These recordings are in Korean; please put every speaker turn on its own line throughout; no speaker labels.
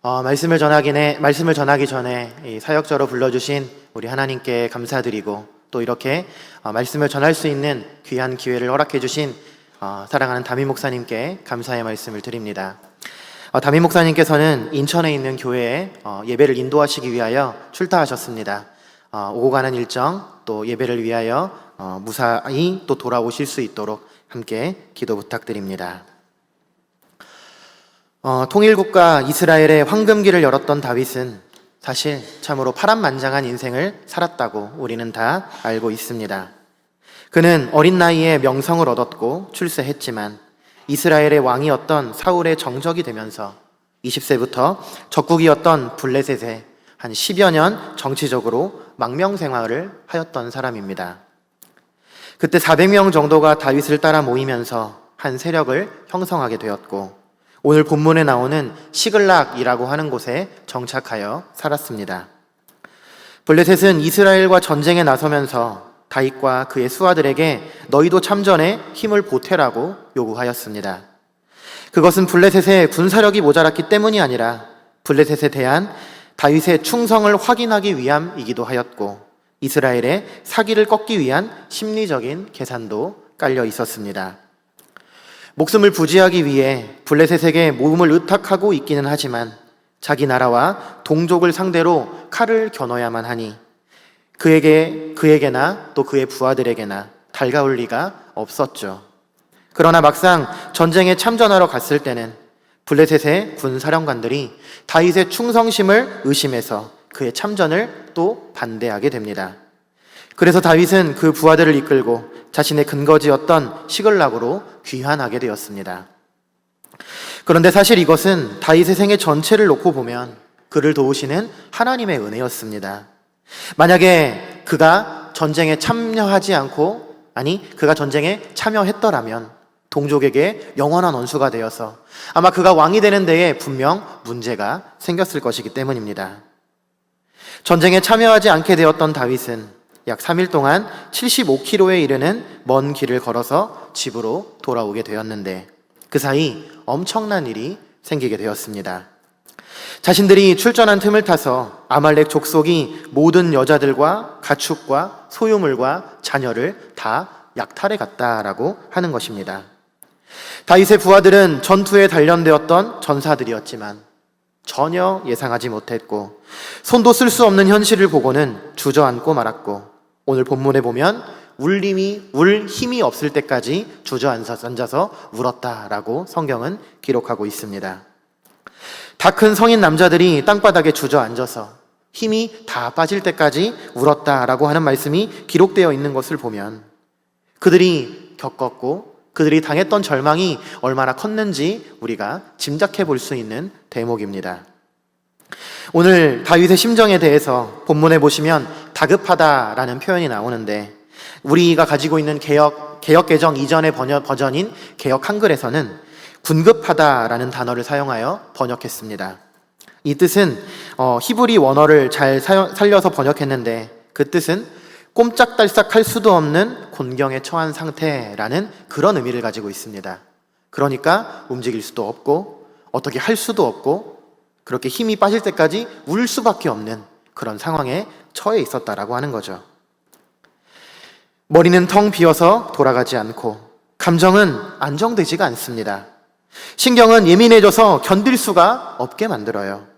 말씀을 전하기 전에 이 사역자로 불러주신 우리 하나님께 감사드리고, 또 이렇게 말씀을 전할 수 있는 귀한 기회를 허락해 주신 사랑하는 담임 목사님께 감사의 말씀을 드립니다. 담임 목사님께서는 인천에 있는 교회에 예배를 인도하시기 위하여 출타하셨습니다. 오고 가는 일정, 또 예배를 위하여 무사히 또 돌아오실 수 있도록 함께 기도 부탁드립니다. 통일국가 이스라엘의 황금기를 열었던 다윗은 사실 참으로 파란만장한 인생을 살았다고 우리는 다 알고 있습니다. 그는 어린 나이에 명성을 얻었고 출세했지만 이스라엘의 왕이었던 사울의 정적이 되면서 20세부터 적국이었던 블레셋에 한 10여 년 정치적으로 망명생활을 하였던 사람입니다. 그때 400명 정도가 다윗을 따라 모이면서 한 세력을 형성하게 되었고, 오늘 본문에 나오는 시글락이라고 하는 곳에 정착하여 살았습니다. 블레셋은 이스라엘과 전쟁에 나서면서 다윗과 그의 수하들에게 너희도 참전해 힘을 보태라고 요구하였습니다. 그것은 블레셋의 군사력이 모자랐기 때문이 아니라 블레셋에 대한 다윗의 충성을 확인하기 위함이기도 하였고, 이스라엘의 사기를 꺾기 위한 심리적인 계산도 깔려 있었습니다. 목숨을 부지하기 위해 블레셋에게 몸을 의탁하고 있기는 하지만 자기 나라와 동족을 상대로 칼을 겨눠야만 하니 그에게나 또 그의 부하들에게나 달가울 리가 없었죠. 그러나 막상 전쟁에 참전하러 갔을 때는 블레셋의 군사령관들이 다윗의 충성심을 의심해서 그의 참전을 또 반대하게 됩니다. 그래서 다윗은 그 부하들을 이끌고 자신의 근거지였던 시글락으로 귀환하게 되었습니다. 그런데 사실 이것은 다윗의 생애 전체를 놓고 보면 그를 도우시는 하나님의 은혜였습니다. 만약에 그가 전쟁에 참여했더라면 동족에게 영원한 원수가 되어서 아마 그가 왕이 되는 데에 분명 문제가 생겼을 것이기 때문입니다. 전쟁에 참여하지 않게 되었던 다윗은 약 3일 동안 75km에 이르는 먼 길을 걸어서 집으로 돌아오게 되었는데, 그 사이 엄청난 일이 생기게 되었습니다. 자신들이 출전한 틈을 타서 아말렉 족속이 모든 여자들과 가축과 소유물과 자녀를 다 약탈해 갔다라고 하는 것입니다. 다윗의 부하들은 전투에 단련되었던 전사들이었지만 전혀 예상하지 못했고 손도 쓸 수 없는 현실을 보고는 주저앉고 말았고, 오늘 본문에 보면 울 힘이 없을 때까지 주저앉아서 울었다라고 성경은 기록하고 있습니다. 다 큰 성인 남자들이 땅바닥에 주저앉아서 힘이 다 빠질 때까지 울었다라고 하는 말씀이 기록되어 있는 것을 보면 그들이 겪었고 그들이 당했던 절망이 얼마나 컸는지 우리가 짐작해 볼 수 있는 대목입니다. 오늘 다윗의 심정에 대해서 본문에 보시면 다급하다라는 표현이 나오는데, 우리가 가지고 있는 개역개정 이전의 버전인 개역 한글에서는 군급하다라는 단어를 사용하여 번역했습니다. 이 뜻은 히브리 원어를 잘 살려서 번역했는데, 그 뜻은 꼼짝달싹할 수도 없는 곤경에 처한 상태라는 그런 의미를 가지고 있습니다. 그러니까 움직일 수도 없고 어떻게 할 수도 없고 그렇게 힘이 빠질 때까지 울 수밖에 없는 그런 상황에 처해 있었다라고 하는 거죠. 머리는 텅 비어서 돌아가지 않고 감정은 안정되지가 않습니다. 신경은 예민해져서 견딜 수가 없게 만들어요.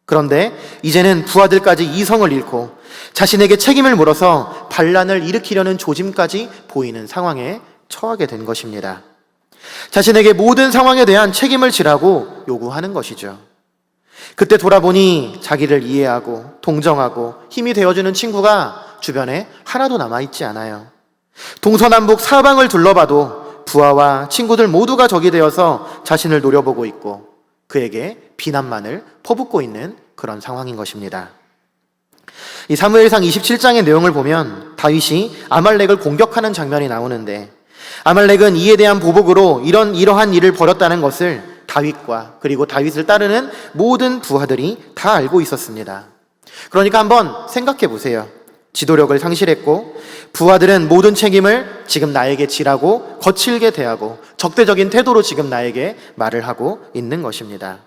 그런데 이제는 부하들까지 이성을 잃고 자신에게 책임을 물어서 반란을 일으키려는 조짐까지 보이는 상황에 처하게 된 것입니다. 자신에게 모든 상황에 대한 책임을 지라고 요구하는 것이죠. 그때 돌아보니 자기를 이해하고 동정하고 힘이 되어주는 친구가 주변에 하나도 남아있지 않아요. 동서남북 사방을 둘러봐도 부하와 친구들 모두가 적이 되어서 자신을 노려보고 있고 그에게 비난만을 퍼붓고 있는 그런 상황인 것입니다. 이 사무엘상 27장의 내용을 보면 다윗이 아말렉을 공격하는 장면이 나오는데, 아말렉은 이에 대한 보복으로 이러한 일을 벌였다는 것을 다윗과 그리고 다윗을 따르는 모든 부하들이 다 알고 있었습니다. 그러니까 한번 생각해 보세요. 지도력을 상실했고 부하들은 모든 책임을 지금 나에게 지라고 거칠게 대하고 적대적인 태도로 지금 나에게 말을 하고 있는 것입니다.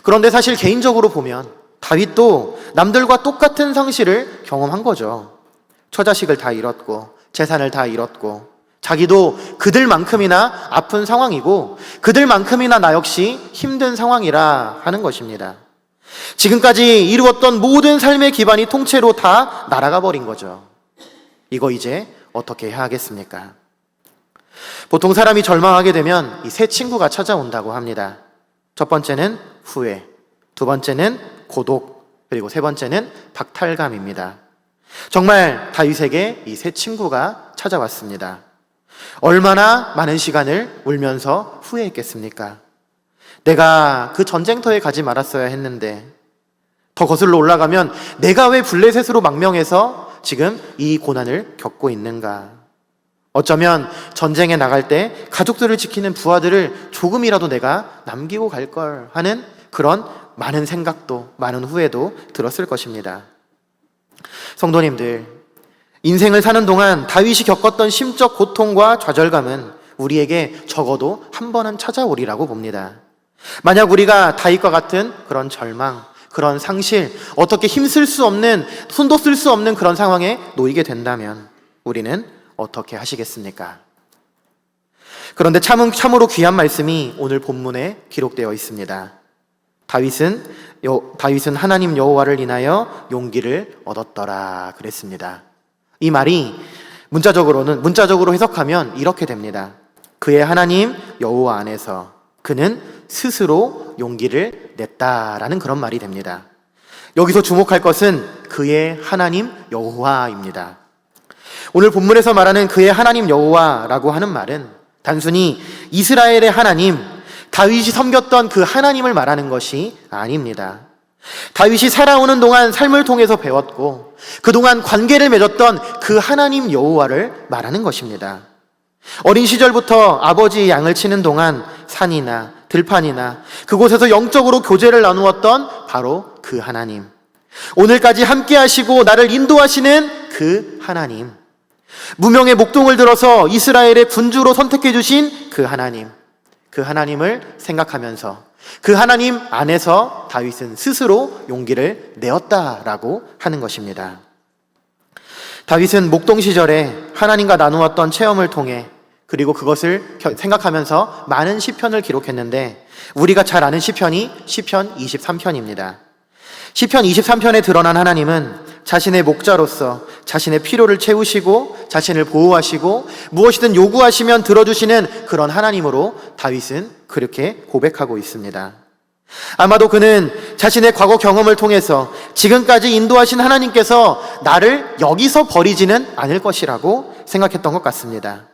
그런데 사실 개인적으로 보면 다윗도 남들과 똑같은 상실을 경험한 거죠. 처자식을 다 잃었고 재산을 다 잃었고 자기도 그들만큼이나 아픈 상황이고 그들만큼이나 나 역시 힘든 상황이라 하는 것입니다. 지금까지 이루었던 모든 삶의 기반이 통째로 다 날아가 버린 거죠. 이거 이제 어떻게 해야 하겠습니까? 보통 사람이 절망하게 되면 이 세 친구가 찾아온다고 합니다. 첫 번째는 후회, 두 번째는 고독, 그리고 세 번째는 박탈감입니다. 정말 다윗에게 이 세 친구가 찾아왔습니다. 얼마나 많은 시간을 울면서 후회했겠습니까? 내가 그 전쟁터에 가지 말았어야 했는데, 더 거슬러 올라가면 내가 왜 블레셋으로 망명해서 지금 이 고난을 겪고 있는가? 어쩌면 전쟁에 나갈 때 가족들을 지키는 부하들을 조금이라도 내가 남기고 갈 걸 하는 그런 많은 생각도, 많은 후회도 들었을 것입니다. 성도님들, 인생을 사는 동안 다윗이 겪었던 심적 고통과 좌절감은 우리에게 적어도 한 번은 찾아오리라고 봅니다. 만약 우리가 다윗과 같은 그런 절망, 그런 상실, 어떻게 힘쓸 수 없는, 손도 쓸 수 없는 그런 상황에 놓이게 된다면 우리는 어떻게 하시겠습니까? 그런데 참으로 귀한 말씀이 오늘 본문에 기록되어 있습니다. 다윗은 하나님 여호와를 인하여 용기를 얻었더라 그랬습니다. 이 말이 문자적으로 해석하면 이렇게 됩니다. 그의 하나님 여호와 안에서 그는 스스로 용기를 냈다라는 그런 말이 됩니다. 여기서 주목할 것은 그의 하나님 여호와입니다. 오늘 본문에서 말하는 그의 하나님 여호와라고 하는 말은 단순히 이스라엘의 하나님, 다윗이 섬겼던 그 하나님을 말하는 것이 아닙니다. 다윗이 살아오는 동안 삶을 통해서 배웠고 그동안 관계를 맺었던 그 하나님 여호와를 말하는 것입니다. 어린 시절부터 아버지 양을 치는 동안 산이나 들판이나 그곳에서 영적으로 교제를 나누었던 바로 그 하나님, 오늘까지 함께 하시고 나를 인도하시는 그 하나님, 무명의 목동을 들어서 이스라엘의 군주로 선택해 주신 그 하나님, 그 하나님을 생각하면서 그 하나님 안에서 다윗은 스스로 용기를 내었다라고 하는 것입니다. 다윗은 목동 시절에 하나님과 나누었던 체험을 통해 그리고 그것을 생각하면서 많은 시편을 기록했는데 우리가 잘 아는 시편이 시편 23편입니다. 시편 23편에 드러난 하나님은 자신의 목자로서 자신의 필요를 채우시고 자신을 보호하시고 무엇이든 요구하시면 들어주시는 그런 하나님으로 다윗은 그렇게 고백하고 있습니다. 아마도 그는 자신의 과거 경험을 통해서 지금까지 인도하신 하나님께서 나를 여기서 버리지는 않을 것이라고 생각했던 것 같습니다.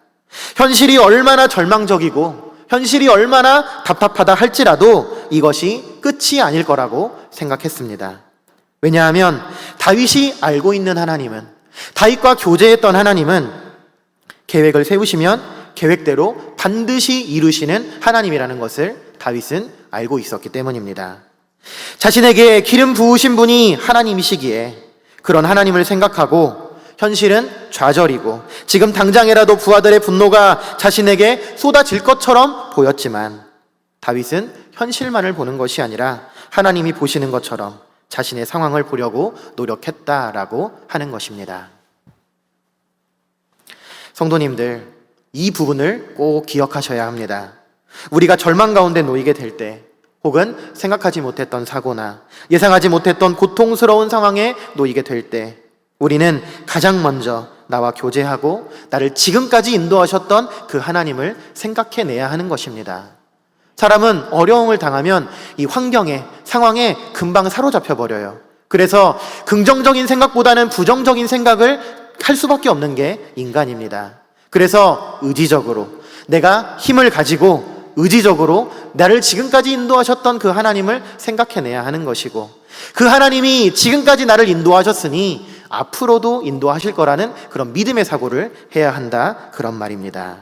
현실이 얼마나 절망적이고 현실이 얼마나 답답하다 할지라도 이것이 끝이 아닐 거라고 생각했습니다. 왜냐하면 다윗이 알고 있는 하나님은, 다윗과 교제했던 하나님은 계획을 세우시면 계획대로 반드시 이루시는 하나님이라는 것을 다윗은 알고 있었기 때문입니다. 자신에게 기름 부으신 분이 하나님이시기에 그런 하나님을 생각하고 현실은 좌절이고 지금 당장이라도 부하들의 분노가 자신에게 쏟아질 것처럼 보였지만 다윗은 현실만을 보는 것이 아니라 하나님이 보시는 것처럼 자신의 상황을 보려고 노력했다라고 하는 것입니다. 성도님들, 이 부분을 꼭 기억하셔야 합니다. 우리가 절망 가운데 놓이게 될 때, 혹은 생각하지 못했던 사고나 예상하지 못했던 고통스러운 상황에 놓이게 될 때, 우리는 가장 먼저 나와 교제하고 나를 지금까지 인도하셨던 그 하나님을 생각해내야 하는 것입니다. 사람은 어려움을 당하면 이 환경에, 상황에 금방 사로잡혀 버려요. 그래서 긍정적인 생각보다는 부정적인 생각을 할 수밖에 없는 게 인간입니다. 그래서 의지적으로 내가 힘을 가지고 의지적으로 나를 지금까지 인도하셨던 그 하나님을 생각해내야 하는 것이고, 그 하나님이 지금까지 나를 인도하셨으니 앞으로도 인도하실 거라는 그런 믿음의 사고를 해야 한다, 그런 말입니다.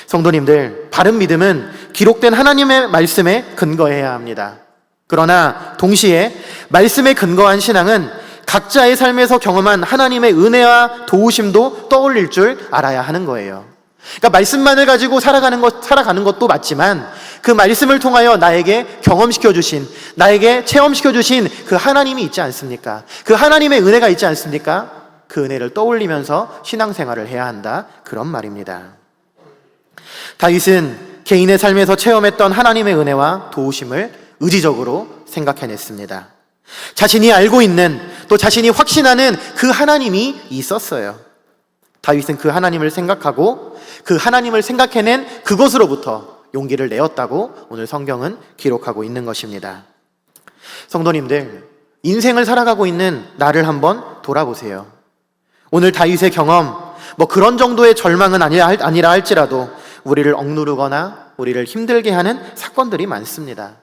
성도님들, 바른 믿음은 기록된 하나님의 말씀에 근거해야 합니다. 그러나 동시에 말씀에 근거한 신앙은 각자의 삶에서 경험한 하나님의 은혜와 도우심도 떠올릴 줄 알아야 하는 거예요. 그러니까 말씀만을 가지고 살아가는 것도 맞지만 그 말씀을 통하여 나에게 경험시켜 주신, 나에게 체험시켜 주신 그 하나님이 있지 않습니까? 그 하나님의 은혜가 있지 않습니까? 그 은혜를 떠올리면서 신앙생활을 해야 한다, 그런 말입니다. 다윗은 개인의 삶에서 체험했던 하나님의 은혜와 도우심을 의지적으로 생각해냈습니다. 자신이 알고 있는, 또 자신이 확신하는 그 하나님이 있었어요. 다윗은 그 하나님을 생각하고 그 하나님을 생각해낸 그것으로부터 용기를 내었다고 오늘 성경은 기록하고 있는 것입니다. 성도님들, 인생을 살아가고 있는 나를 한번 돌아보세요. 오늘 다윗의 경험, 그런 정도의 절망은 아니라 할지라도 우리를 억누르거나 우리를 힘들게 하는 사건들이 많습니다.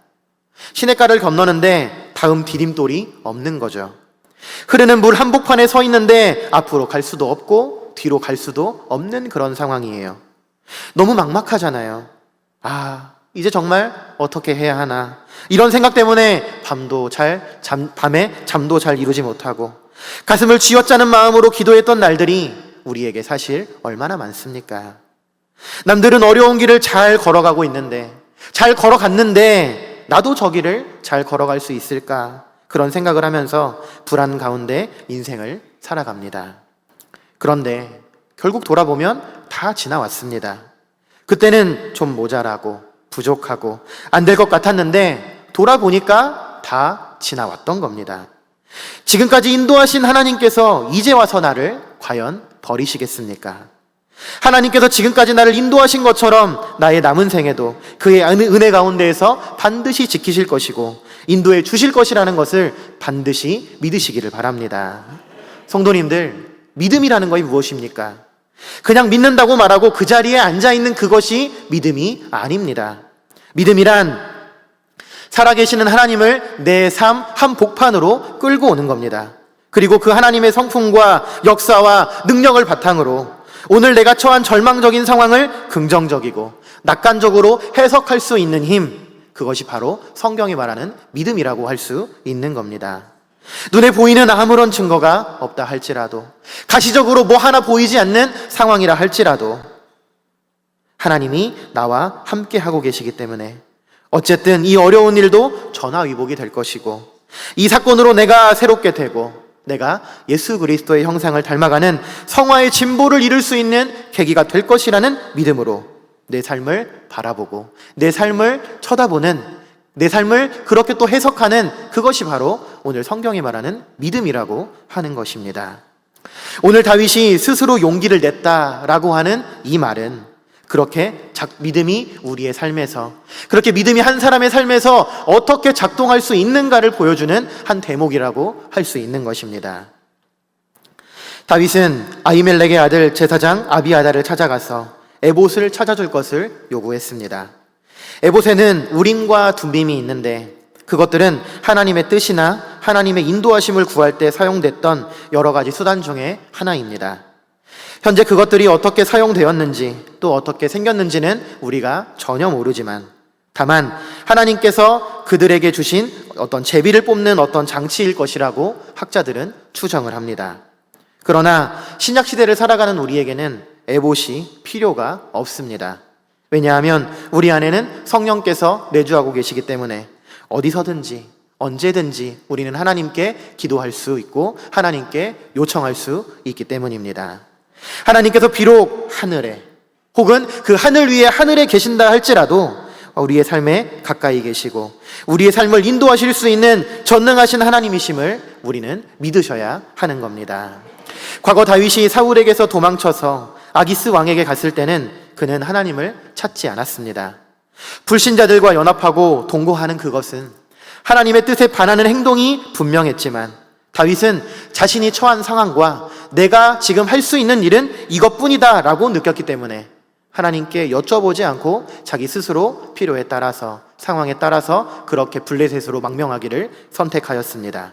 시냇가를 건너는데 다음 디딤돌이 없는 거죠. 흐르는 물 한복판에 서 있는데 앞으로 갈 수도 없고 뒤로 갈 수도 없는 그런 상황이에요. 너무 막막하잖아요. 이제 정말 어떻게 해야 하나, 이런 생각 때문에 밤에 잠도 잘 이루지 못하고 가슴을 쥐어짜는 마음으로 기도했던 날들이 우리에게 사실 얼마나 많습니까? 남들은 어려운 길을 잘 걸어가고 있는데, 잘 걸어갔는데 나도 저 길을 잘 걸어갈 수 있을까, 그런 생각을 하면서 불안 가운데 인생을 살아갑니다. 그런데 결국 돌아보면 다 지나왔습니다. 그때는 좀 모자라고 부족하고 안 될 것 같았는데 돌아보니까 다 지나왔던 겁니다. 지금까지 인도하신 하나님께서 이제 와서 나를 과연 버리시겠습니까? 하나님께서 지금까지 나를 인도하신 것처럼 나의 남은 생에도 그의 은혜 가운데에서 반드시 지키실 것이고 인도해 주실 것이라는 것을 반드시 믿으시기를 바랍니다. 성도님들, 믿음이라는 것이 무엇입니까? 그냥 믿는다고 말하고 그 자리에 앉아있는 그것이 믿음이 아닙니다. 믿음이란 살아계시는 하나님을 내 삶 한복판으로 끌고 오는 겁니다. 그리고 그 하나님의 성품과 역사와 능력을 바탕으로 오늘 내가 처한 절망적인 상황을 긍정적이고 낙관적으로 해석할 수 있는 힘, 그것이 바로 성경이 말하는 믿음이라고 할 수 있는 겁니다. 눈에 보이는 아무런 증거가 없다 할지라도, 가시적으로 뭐 하나 보이지 않는 상황이라 할지라도 하나님이 나와 함께 하고 계시기 때문에 어쨌든 이 어려운 일도 전화위복이 될 것이고, 이 사건으로 내가 새롭게 되고 내가 예수 그리스도의 형상을 닮아가는 성화의 진보를 이룰 수 있는 계기가 될 것이라는 믿음으로 내 삶을 바라보고 내 삶을 쳐다보는, 내 삶을 그렇게 또 해석하는, 그것이 바로 오늘 성경이 말하는 믿음이라고 하는 것입니다. 오늘 다윗이 스스로 용기를 냈다라고 하는 이 말은 그렇게 믿음이 우리의 삶에서, 그렇게 믿음이 한 사람의 삶에서 어떻게 작동할 수 있는가를 보여주는 한 대목이라고 할 수 있는 것입니다. 다윗은 아히멜렉의 아들 제사장 아비아달을 찾아가서 에봇을 찾아줄 것을 요구했습니다. 에봇에는 우림과 둠빔이 있는데 그것들은 하나님의 뜻이나 하나님의 인도하심을 구할 때 사용됐던 여러 가지 수단 중에 하나입니다. 현재 그것들이 어떻게 사용되었는지 또 어떻게 생겼는지는 우리가 전혀 모르지만, 다만 하나님께서 그들에게 주신 어떤 제비를 뽑는 어떤 장치일 것이라고 학자들은 추정을 합니다. 그러나 신약시대를 살아가는 우리에게는 에봇이 필요가 없습니다. 왜냐하면 우리 안에는 성령께서 내주하고 계시기 때문에 어디서든지 언제든지 우리는 하나님께 기도할 수 있고 하나님께 요청할 수 있기 때문입니다. 하나님께서 비록 하늘에 혹은 그 하늘 위에 하늘에 계신다 할지라도 우리의 삶에 가까이 계시고 우리의 삶을 인도하실 수 있는 전능하신 하나님이심을 우리는 믿으셔야 하는 겁니다. 과거 다윗이 사울에게서 도망쳐서 아기스 왕에게 갔을 때는 그는 하나님을 찾지 않았습니다. 불신자들과 연합하고 동거하는 그것은 하나님의 뜻에 반하는 행동이 분명했지만 다윗은 자신이 처한 상황과 내가 지금 할 수 있는 일은 이것뿐이다 라고 느꼈기 때문에 하나님께 여쭤보지 않고 자기 스스로 필요에 따라서, 상황에 따라서 그렇게 블레셋으로 망명하기를 선택하였습니다.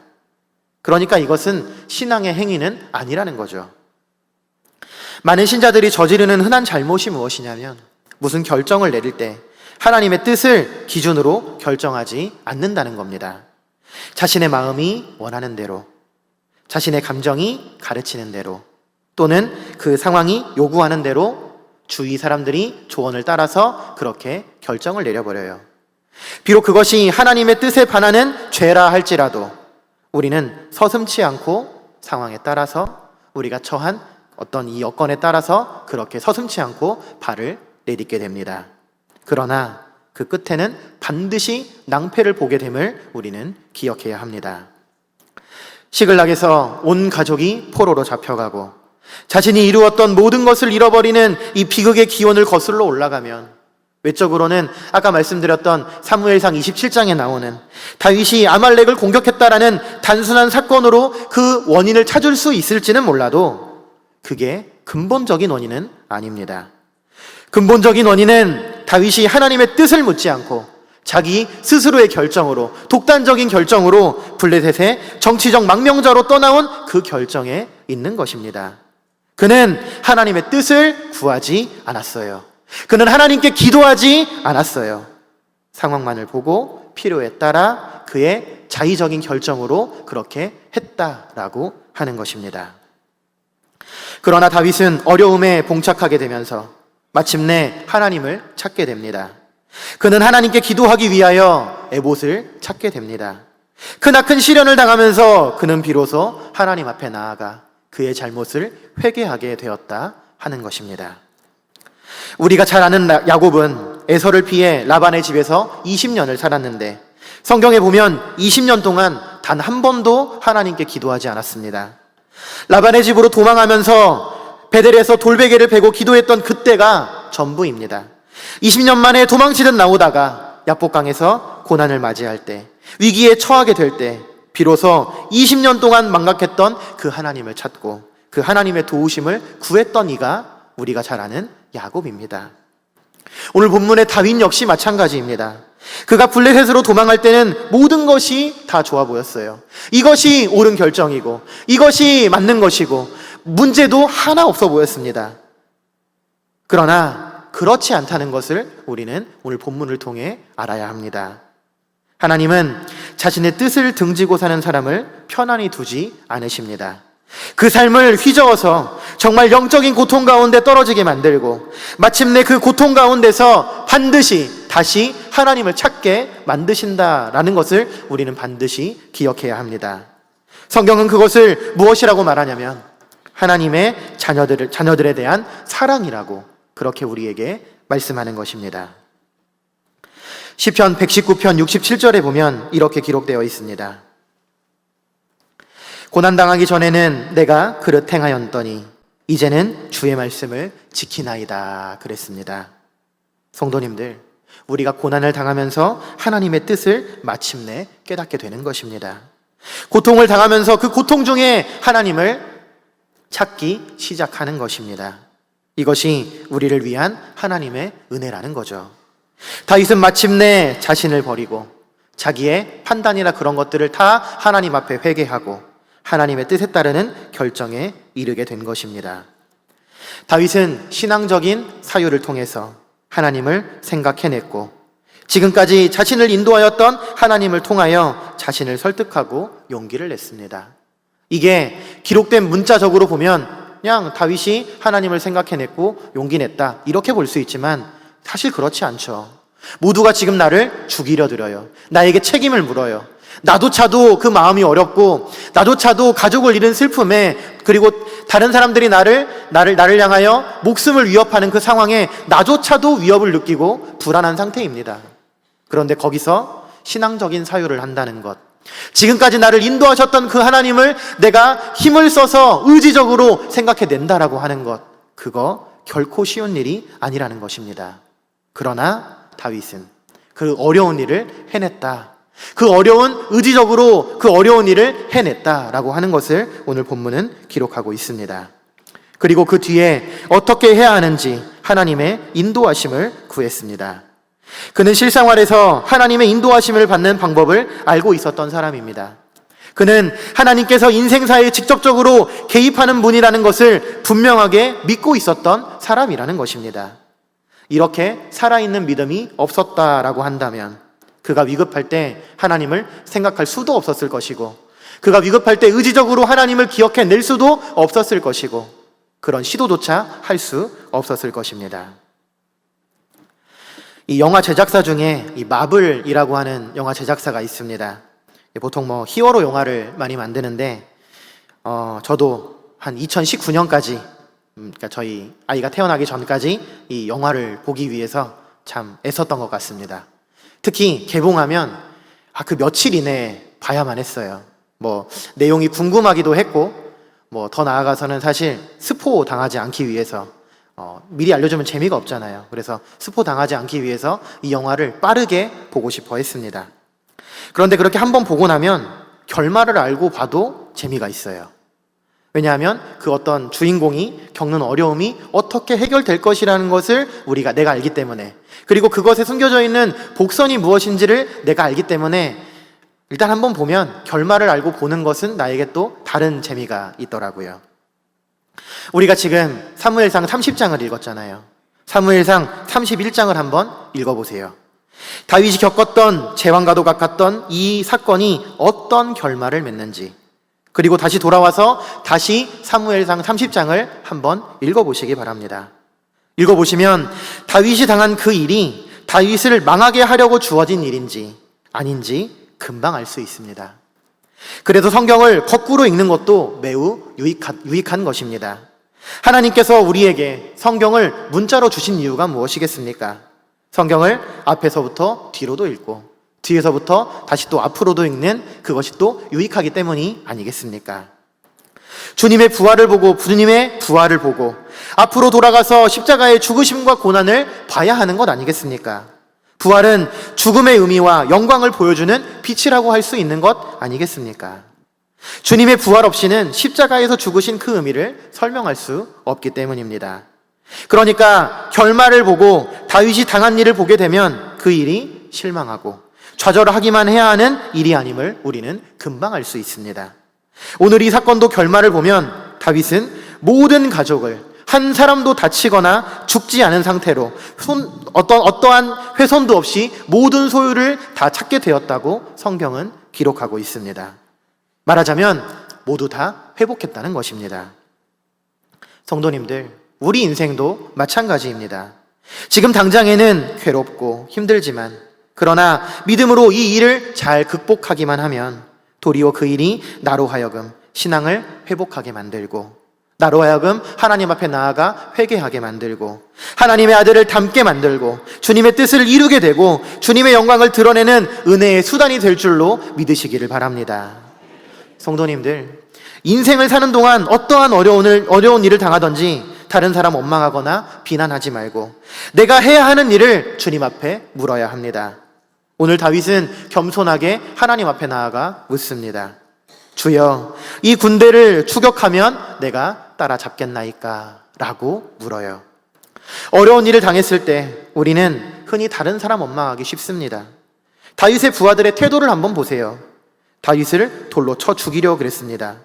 그러니까 이것은 신앙의 행위는 아니라는 거죠. 많은 신자들이 저지르는 흔한 잘못이 무엇이냐면 무슨 결정을 내릴 때 하나님의 뜻을 기준으로 결정하지 않는다는 겁니다. 자신의 마음이 원하는 대로, 자신의 감정이 가르치는 대로, 또는 그 상황이 요구하는 대로 주위 사람들이 조언을 따라서 그렇게 결정을 내려버려요. 비록 그것이 하나님의 뜻에 반하는 죄라 할지라도 우리는 서슴지 않고 상황에 따라서 우리가 처한 어떤 이 여건에 따라서 그렇게 서슴지 않고 발을 내딛게 됩니다. 그러나 그 끝에는 반드시 낭패를 보게 됨을 우리는 기억해야 합니다. 시글락에서 온 가족이 포로로 잡혀가고 자신이 이루었던 모든 것을 잃어버리는 이 비극의 기원을 거슬러 올라가면 외적으로는 아까 말씀드렸던 사무엘상 27장에 나오는 다윗이 아말렉을 공격했다라는 단순한 사건으로 그 원인을 찾을 수 있을지는 몰라도 그게 근본적인 원인은 아닙니다. 근본적인 원인은 다윗이 하나님의 뜻을 묻지 않고 자기 스스로의 결정으로, 독단적인 결정으로 블레셋의 정치적 망명자로 떠나온 그 결정에 있는 것입니다. 그는 하나님의 뜻을 구하지 않았어요. 그는 하나님께 기도하지 않았어요. 상황만을 보고 필요에 따라 그의 자의적인 결정으로 그렇게 했다라고 하는 것입니다. 그러나 다윗은 어려움에 봉착하게 되면서 마침내 하나님을 찾게 됩니다. 그는 하나님께 기도하기 위하여 에봇을 찾게 됩니다. 크나큰 시련을 당하면서 그는 비로소 하나님 앞에 나아가 그의 잘못을 회개하게 되었다 하는 것입니다. 우리가 잘 아는 야곱은 에서를 피해 라반의 집에서 20년을 살았는데 성경에 보면 20년 동안 단 한 번도 하나님께 기도하지 않았습니다. 라반의 집으로 도망하면서 베델에서 돌베개를 베고 기도했던 그때가 전부입니다. 20년 만에 도망치듯 나오다가 야복강에서 고난을 맞이할 때, 위기에 처하게 될 때 비로소 20년 동안 망각했던 그 하나님을 찾고 그 하나님의 도우심을 구했던 이가 우리가 잘 아는 야곱입니다. 오늘 본문의 다윗 역시 마찬가지입니다. 그가 블레셋으로 도망할 때는 모든 것이 다 좋아 보였어요. 이것이 옳은 결정이고 이것이 맞는 것이고 문제도 하나 없어 보였습니다. 그러나 그렇지 않다는 것을 우리는 오늘 본문을 통해 알아야 합니다. 하나님은 자신의 뜻을 등지고 사는 사람을 편안히 두지 않으십니다. 그 삶을 휘저어서 정말 영적인 고통 가운데 떨어지게 만들고 마침내 그 고통 가운데서 반드시 다시 하나님을 찾게 만드신다라는 것을 우리는 반드시 기억해야 합니다. 성경은 그것을 무엇이라고 말하냐면 하나님의 자녀들에 대한 사랑이라고 그렇게 우리에게 말씀하는 것입니다. 시편 119편 67절에 보면 이렇게 기록되어 있습니다. 고난당하기 전에는 내가 그릇 행하였더니 이제는 주의 말씀을 지키나이다 그랬습니다. 성도님들, 우리가 고난을 당하면서 하나님의 뜻을 마침내 깨닫게 되는 것입니다. 고통을 당하면서 그 고통 중에 하나님을 찾기 시작하는 것입니다. 이것이 우리를 위한 하나님의 은혜라는 거죠. 다윗은 마침내 자신을 버리고 자기의 판단이나 그런 것들을 다 하나님 앞에 회개하고 하나님의 뜻에 따르는 결정에 이르게 된 것입니다. 다윗은 신앙적인 사유를 통해서 하나님을 생각해냈고 지금까지 자신을 인도하였던 하나님을 통하여 자신을 설득하고 용기를 냈습니다. 이게 기록된 문자적으로 보면 그냥 다윗이 하나님을 생각해냈고 용기 냈다 이렇게 볼 수 있지만 사실 그렇지 않죠. 모두가 지금 나를 죽이려 들어요. 나에게 책임을 물어요. 나조차도 그 마음이 어렵고 나조차도 가족을 잃은 슬픔에 그리고 다른 사람들이 나를 향하여 목숨을 위협하는 그 상황에 나조차도 위협을 느끼고 불안한 상태입니다. 그런데 거기서 신앙적인 사유를 한다는 것, 지금까지 나를 인도하셨던 그 하나님을 내가 힘을 써서 의지적으로 생각해낸다라고 하는 것, 그거 결코 쉬운 일이 아니라는 것입니다. 그러나 다윗은 그 어려운 일을 해냈다. 의지적으로 그 어려운 일을 해냈다라고 하는 것을 오늘 본문은 기록하고 있습니다. 그리고 그 뒤에 어떻게 해야 하는지 하나님의 인도하심을 구했습니다. 그는 실생활에서 하나님의 인도하심을 받는 방법을 알고 있었던 사람입니다. 그는 하나님께서 인생사에 직접적으로 개입하는 분이라는 것을 분명하게 믿고 있었던 사람이라는 것입니다. 이렇게 살아있는 믿음이 없었다라고 한다면 그가 위급할 때 하나님을 생각할 수도 없었을 것이고 그가 위급할 때 의지적으로 하나님을 기억해낼 수도 없었을 것이고 그런 시도조차 할 수 없었을 것입니다. 이 영화 제작사 중에 이 마블이라고 하는 영화 제작사가 있습니다. 보통 히어로 영화를 많이 만드는데 저도 한 2019년까지 그러니까 저희 아이가 태어나기 전까지 이 영화를 보기 위해서 참 애썼던 것 같습니다. 특히 개봉하면 그 며칠 이내에 봐야만 했어요. 내용이 궁금하기도 했고 더 나아가서는 사실 스포 당하지 않기 위해서 미리 알려주면 재미가 없잖아요. 그래서 스포 당하지 않기 위해서 이 영화를 빠르게 보고 싶어 했습니다. 그런데 그렇게 한번 보고 나면 결말을 알고 봐도 재미가 있어요. 왜냐하면 그 어떤 주인공이 겪는 어려움이 어떻게 해결될 것이라는 것을 내가 알기 때문에, 그리고 그것에 숨겨져 있는 복선이 무엇인지를 내가 알기 때문에 일단 한번 보면 결말을 알고 보는 것은 나에게 또 다른 재미가 있더라고요. 우리가 지금 사무엘상 30장을 읽었잖아요. 사무엘상 31장을 한번 읽어보세요. 다윗이 겪었던 재앙과도 같았던 이 사건이 어떤 결말을 맺는지, 그리고 다시 돌아와서 다시 사무엘상 30장을 한번 읽어보시기 바랍니다. 읽어보시면 다윗이 당한 그 일이 다윗을 망하게 하려고 주어진 일인지 아닌지 금방 알 수 있습니다. 그래서 성경을 거꾸로 읽는 것도 매우 유익한 것입니다. 하나님께서 우리에게 성경을 문자로 주신 이유가 무엇이겠습니까? 성경을 앞에서부터 뒤로도 읽고 뒤에서부터 다시 또 앞으로도 읽는 그것이 또 유익하기 때문이 아니겠습니까? 주님의 부활을 보고 앞으로 돌아가서 십자가의 죽으심과 고난을 봐야 하는 것 아니겠습니까? 부활은 죽음의 의미와 영광을 보여주는 빛이라고 할 수 있는 것 아니겠습니까? 주님의 부활 없이는 십자가에서 죽으신 그 의미를 설명할 수 없기 때문입니다. 그러니까 결말을 보고 다윗이 당한 일을 보게 되면 그 일이 실망하고 좌절하기만 해야 하는 일이 아님을 우리는 금방 알 수 있습니다. 오늘 이 사건도 결말을 보면 다윗은 모든 가족을 한 사람도 다치거나 죽지 않은 상태로 어떠한 훼손도 없이 모든 소유를 다 찾게 되었다고 성경은 기록하고 있습니다. 말하자면 모두 다 회복했다는 것입니다. 성도님들, 우리 인생도 마찬가지입니다. 지금 당장에는 괴롭고 힘들지만, 그러나 믿음으로 이 일을 잘 극복하기만 하면 도리어 그 일이 나로 하여금 신앙을 회복하게 만들고, 나로 하여금 하나님 앞에 나아가 회개하게 만들고, 하나님의 아들을 닮게 만들고, 주님의 뜻을 이루게 되고 주님의 영광을 드러내는 은혜의 수단이 될 줄로 믿으시기를 바랍니다. 성도님들, 인생을 사는 동안 어떠한 어려운 일을 당하든지 다른 사람 원망하거나 비난하지 말고 내가 해야 하는 일을 주님 앞에 물어야 합니다. 오늘 다윗은 겸손하게 하나님 앞에 나아가 묻습니다. 주여, 이 군대를 추격하면 내가 따라잡겠나이까? 라고 물어요. 어려운 일을 당했을 때 우리는 흔히 다른 사람 원망하기 쉽습니다. 다윗의 부하들의 태도를 한번 보세요. 다윗을 돌로 쳐 죽이려고 그랬습니다.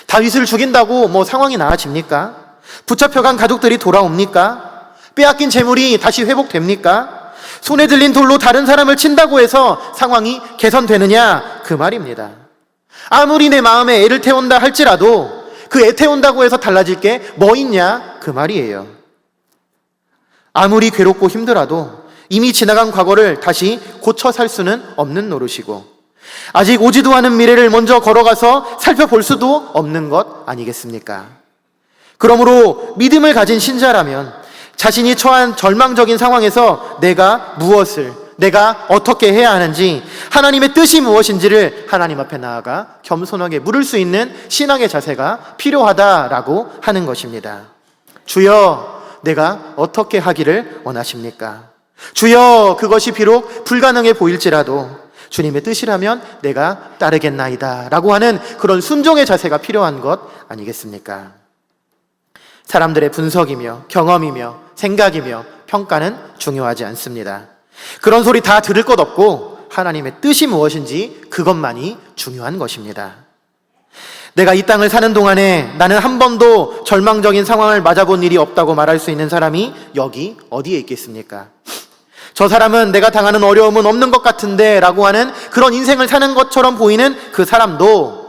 다윗을 죽인다고 상황이 나아집니까? 붙잡혀간 가족들이 돌아옵니까? 빼앗긴 재물이 다시 회복됩니까? 손에 들린 돌로 다른 사람을 친다고 해서 상황이 개선되느냐? 그 말입니다. 아무리 내 마음에 애를 태운다 할지라도 그 애 태운다고 해서 달라질 게 뭐 있냐? 그 말이에요. 아무리 괴롭고 힘들어도 이미 지나간 과거를 다시 고쳐 살 수는 없는 노릇이고, 아직 오지도 않은 미래를 먼저 걸어가서 살펴볼 수도 없는 것 아니겠습니까? 그러므로 믿음을 가진 신자라면 자신이 처한 절망적인 상황에서 내가 어떻게 해야 하는지, 하나님의 뜻이 무엇인지를 하나님 앞에 나아가 겸손하게 물을 수 있는 신앙의 자세가 필요하다라고 하는 것입니다. 주여, 내가 어떻게 하기를 원하십니까? 주여, 그것이 비록 불가능해 보일지라도 주님의 뜻이라면 내가 따르겠나이다 라고 하는 그런 순종의 자세가 필요한 것 아니겠습니까? 사람들의 분석이며 경험이며 생각이며 평가는 중요하지 않습니다. 그런 소리 다 들을 것 없고 하나님의 뜻이 무엇인지 그것만이 중요한 것입니다. 내가 이 땅을 사는 동안에 나는 한 번도 절망적인 상황을 맞아본 일이 없다고 말할 수 있는 사람이 여기 어디에 있겠습니까? 저 사람은 내가 당하는 어려움은 없는 것 같은데 라고 하는 그런 인생을 사는 것처럼 보이는 그 사람도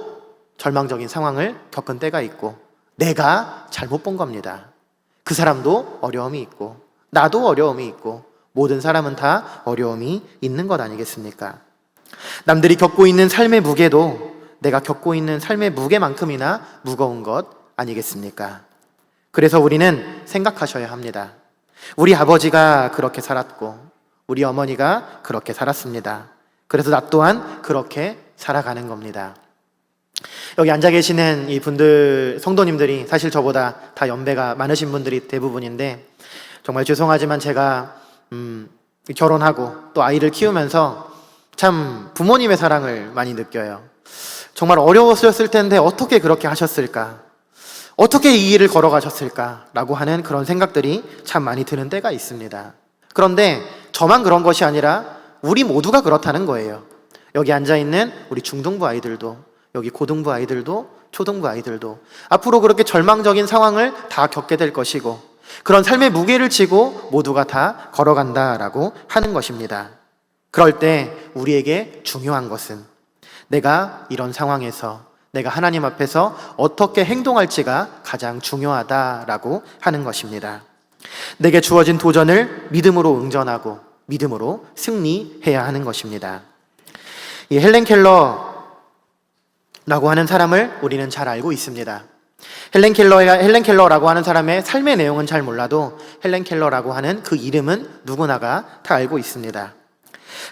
절망적인 상황을 겪은 때가 있고, 내가 잘못 본 겁니다. 그 사람도 어려움이 있고 나도 어려움이 있고 모든 사람은 다 어려움이 있는 것 아니겠습니까? 남들이 겪고 있는 삶의 무게도 내가 겪고 있는 삶의 무게만큼이나 무거운 것 아니겠습니까? 그래서 우리는 생각하셔야 합니다. 우리 아버지가 그렇게 살았고 우리 어머니가 그렇게 살았습니다. 그래서 나 또한 그렇게 살아가는 겁니다. 여기 앉아 계시는 이 분들, 성도님들이 사실 저보다 다 연배가 많으신 분들이 대부분인데 정말 죄송하지만 제가 결혼하고 또 아이를 키우면서 참 부모님의 사랑을 많이 느껴요. 정말 어려웠을 텐데 어떻게 그렇게 하셨을까? 어떻게 이 길을 걸어가셨을까? 라고 하는 그런 생각들이 참 많이 드는 때가 있습니다. 그런데 저만 그런 것이 아니라 우리 모두가 그렇다는 거예요. 여기 앉아있는 우리 중등부 아이들도, 여기 고등부 아이들도, 초등부 아이들도 앞으로 그렇게 절망적인 상황을 다 겪게 될 것이고 그런 삶의 무게를 지고 모두가 다 걸어간다라고 하는 것입니다. 그럴 때 우리에게 중요한 것은 내가 이런 상황에서 내가 하나님 앞에서 어떻게 행동할지가 가장 중요하다라고 하는 것입니다. 내게 주어진 도전을 믿음으로 응전하고 믿음으로 승리해야 하는 것입니다. 이 헬렌 켈러라고 하는 사람을 우리는 잘 알고 있습니다. 헬렌 켈러라고 하는 사람의 삶의 내용은 잘 몰라도 헬렌 켈러라고 하는 그 이름은 누구나가 다 알고 있습니다.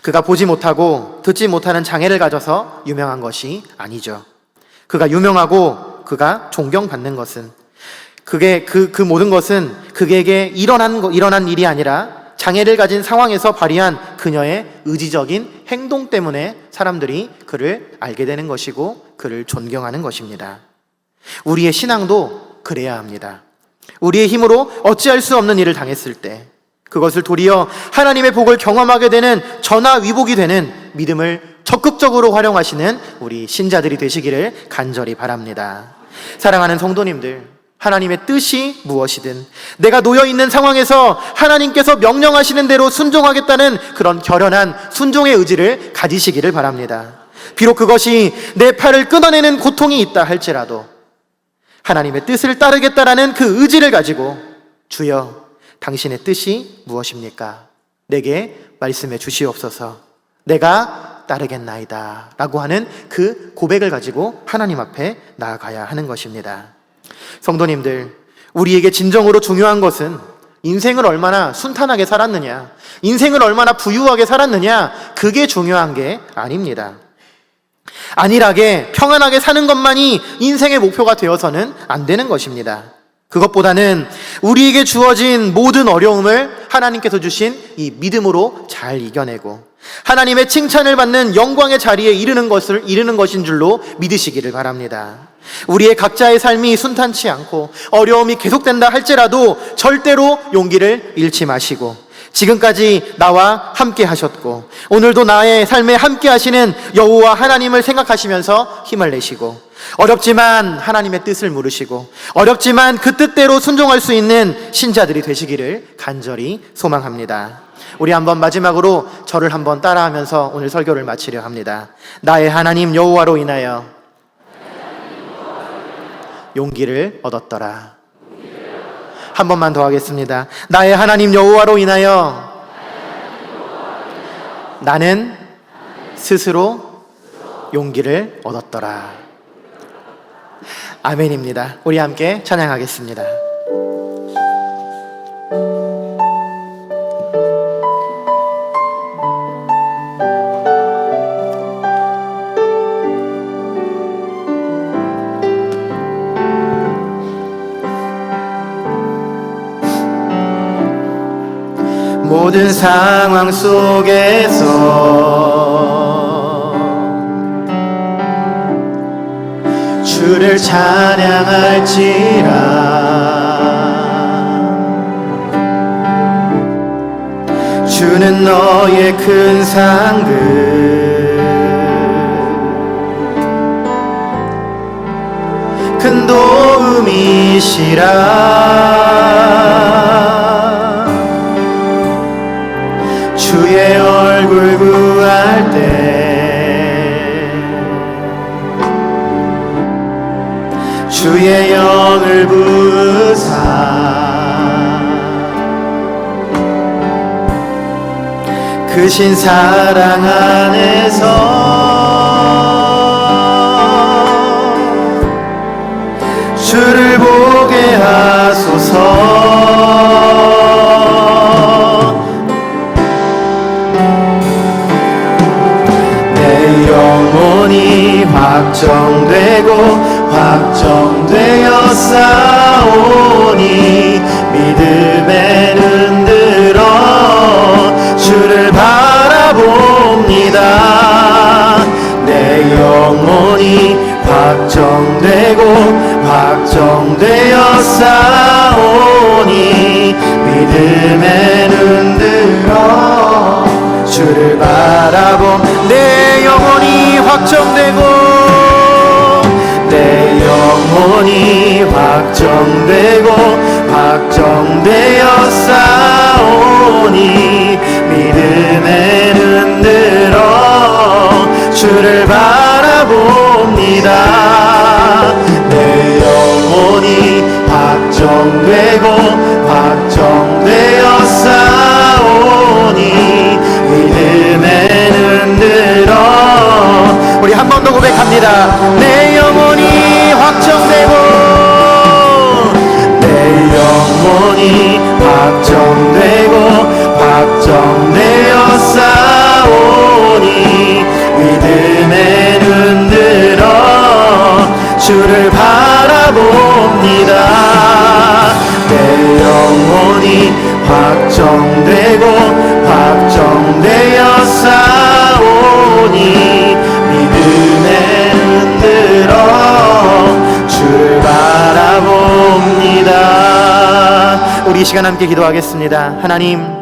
그가 보지 못하고 듣지 못하는 장애를 가져서 유명한 것이 아니죠. 그가 유명하고 그가 존경받는 것은 그 모든 것은 그에게 일어난 일이 아니라 장애를 가진 상황에서 발휘한 그녀의 의지적인 행동 때문에 사람들이 그를 알게 되는 것이고 그를 존경하는 것입니다. 우리의 신앙도 그래야 합니다. 우리의 힘으로 어찌할 수 없는 일을 당했을 때 그것을 도리어 하나님의 복을 경험하게 되는 전화위복이 되는 믿음을 적극적으로 활용하시는 우리 신자들이 되시기를 간절히 바랍니다. 사랑하는 성도님들, 하나님의 뜻이 무엇이든 내가 놓여있는 상황에서 하나님께서 명령하시는 대로 순종하겠다는 그런 결연한 순종의 의지를 가지시기를 바랍니다. 비록 그것이 내 팔을 끊어내는 고통이 있다 할지라도 하나님의 뜻을 따르겠다라는 그 의지를 가지고 주여 당신의 뜻이 무엇입니까? 내게 말씀해 주시옵소서. 내가 따르겠나이다 라고 하는 그 고백을 가지고 하나님 앞에 나아가야 하는 것입니다. 성도님들, 우리에게 진정으로 중요한 것은 인생을 얼마나 순탄하게 살았느냐, 인생을 얼마나 부유하게 살았느냐, 그게 중요한 게 아닙니다. 안일하게 평안하게 사는 것만이 인생의 목표가 되어서는 안 되는 것입니다. 그것보다는 우리에게 주어진 모든 어려움을 하나님께서 주신 이 믿음으로 잘 이겨내고 하나님의 칭찬을 받는 영광의 자리에 이르는 것인 줄로 믿으시기를 바랍니다. 우리의 각자의 삶이 순탄치 않고 어려움이 계속된다 할지라도 절대로 용기를 잃지 마시고 지금까지 나와 함께 하셨고 오늘도 나의 삶에 함께 하시는 여호와 하나님을 생각하시면서 힘을 내시고 어렵지만 하나님의 뜻을 물으시고 어렵지만 그 뜻대로 순종할 수 있는 신자들이 되시기를 간절히 소망합니다. 우리 한번 마지막으로 저를 한번 따라하면서 오늘 설교를 마치려 합니다. 나의 하나님 여호와로 인하여 용기를 얻었더라. 한 번만 더 하겠습니다. 나의 하나님 여호와로 인하여 나는 스스로 용기를 얻었더라. 아멘입니다. 우리 함께 찬양하겠습니다. 모든 상황 속에서 주를 찬양할지라. 주는 너의 큰 상급 큰 도움이시라. 주의 얼굴 구할 때 주의 영을 부사 크신 사랑 안에서 주를 보게 하소서. 내 영혼이 확정되고 확정되어 싸우니 믿음에 흔들어 주를 바라봅니다. 내 영혼이 확정되고 확정되어 싸우니 믿음에 흔들어 주를 바라봄. 내 영혼이 확정되고 내 영혼이 확정되고 확정되어 싸우니 믿음에 흔들어 주를 바라봅니다. 내 영혼이 확정되고 확정되어 싸우니 믿음에 흔들어. 우리 한 번 더 고백합니다. 내 영혼이 확정되고 내 영혼이 확정되고 확정되어 싸우니 믿음에 흔들어 주를 바라봅니다. 내 영혼이 확정되고 확정되어 싸우니 믿음에 흔들어 주를 바라봅니다. 우리 이 시간 함께 기도하겠습니다. 하나님,